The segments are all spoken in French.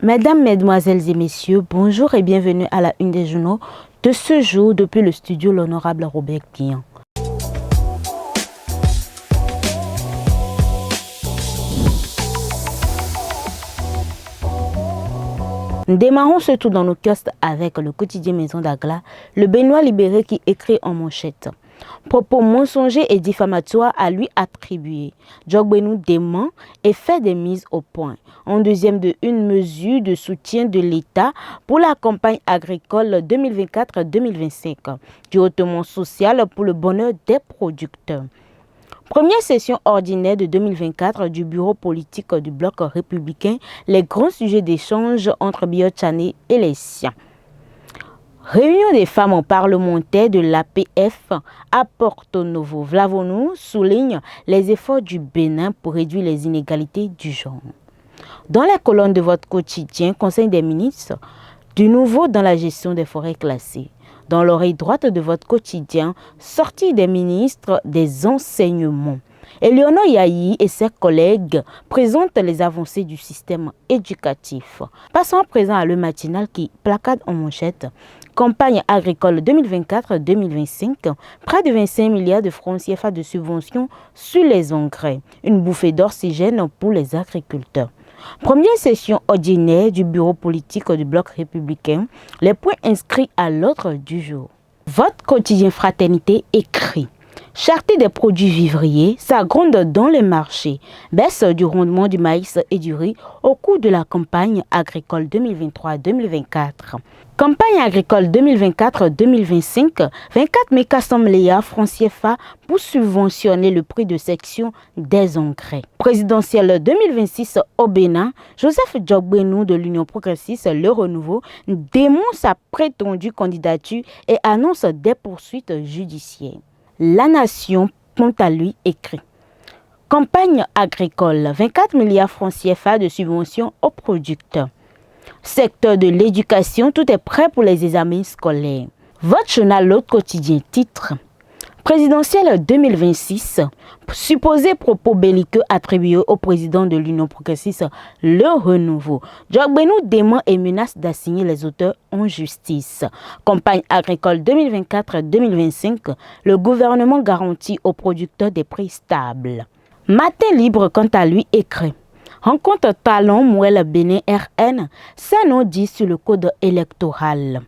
Mesdames, Mesdemoiselles et Messieurs, bonjour et bienvenue à la une des journaux de ce jour depuis le studio L'Honorable Robert Guillan. Démarrons ce tour dans nos kiosques avec le quotidien Maison d'Agla, le Béninois libéré qui écrit en manchette. Propos mensongers et diffamatoires à lui attribués. Djogbenou dément et fait des mises au point. En deuxième de une mesure de soutien de l'État pour la campagne agricole 2024-2025, du hautement social pour le bonheur des producteurs. Première session ordinaire de 2024 du bureau politique du bloc républicain, les grands sujets d'échange entre Biotchane et les siens. Réunion des femmes parlementaires de l'APF à Porto Novo. Vlavonou souligne les efforts du Bénin pour réduire les inégalités du genre. Dans les colonnes de votre quotidien, Conseil des ministres, du nouveau dans la gestion des forêts classées. Dans l'oreille droite de votre quotidien, sortie des ministres des enseignements. Eleonore Yayi et ses collègues présentent les avancées du système éducatif. Passons à présent à le matinal qui placade en manchette. Campagne agricole 2024-2025, près de 25 milliards de francs CFA de subventions sur les engrais. Une bouffée d'oxygène pour les agriculteurs. Première session ordinaire du bureau politique du bloc républicain, les points inscrits à l'ordre du jour. Votre quotidien Fraternité écrit. Cherté des produits vivriers s'aggrande dans les marchés. Baisse du rendement du maïs et du riz au cours de la campagne agricole 2023-2024. Campagne agricole 2024-2025, 24 400 milliards francs CFA pour subventionner le prix de section des engrais. Présidentielle 2026 au Bénin, Joseph Djogbenou de l'Union progressiste Le Renouveau démontre sa prétendue candidature et annonce des poursuites judiciaires. La Nation, quant à lui, écrit. Campagne agricole, 24 milliards francs CFA de subventions aux producteurs. Secteur de l'éducation, tout est prêt pour les examens scolaires. Votre journal L'Autre quotidien titre. Présidentielle 2026, supposé propos belliqueux attribués au président de l'Union progressiste Le Renouveau. Djogbenou dément et menace d'assigner les auteurs en justice. Campagne agricole 2024-2025, le gouvernement garantit aux producteurs des prix stables. Matin libre, quant à lui, écrit. Rencontre Talon Mouel Bénin RN, c'est non dit sur le code électoral.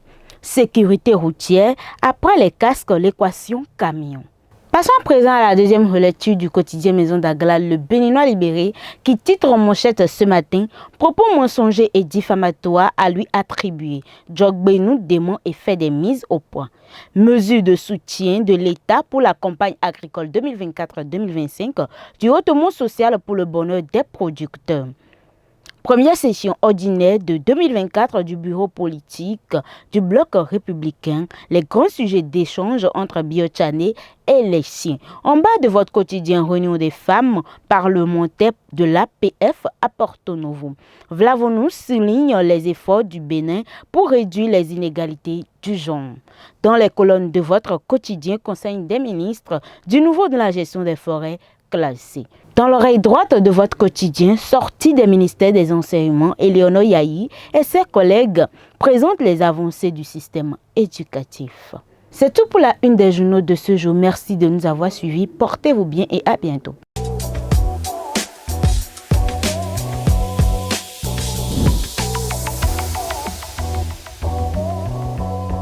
Sécurité routière, après les casques, l'équation camion. Passons à présent à la deuxième relecture du quotidien Maison d'Agla, le Béninois libéré, qui titre en manchette ce matin « Propos mensongers et diffamatoires à lui attribués. Djogbenou dément et fait des mises au point. Mesures de soutien de l'État pour la campagne agricole 2024-2025, du hautement social pour le bonheur des producteurs. » Première session ordinaire de 2024 du bureau politique du bloc républicain, les grands sujets d'échange entre Biotchane et les siens. En bas de votre quotidien Réunion des femmes parlementaires de l'APF à Porto Novo. Vlavonou souligne les efforts du Bénin pour réduire les inégalités du genre. Dans les colonnes de votre quotidien Conseil des ministres, du nouveau de la gestion des forêts classées. Dans l'oreille droite de votre quotidien, sortie des ministères des enseignements, Eleonore Yayi et ses collègues présentent les avancées du système éducatif. C'est tout pour la une des journaux de ce jour. Merci de nous avoir suivis. Portez-vous bien et à bientôt.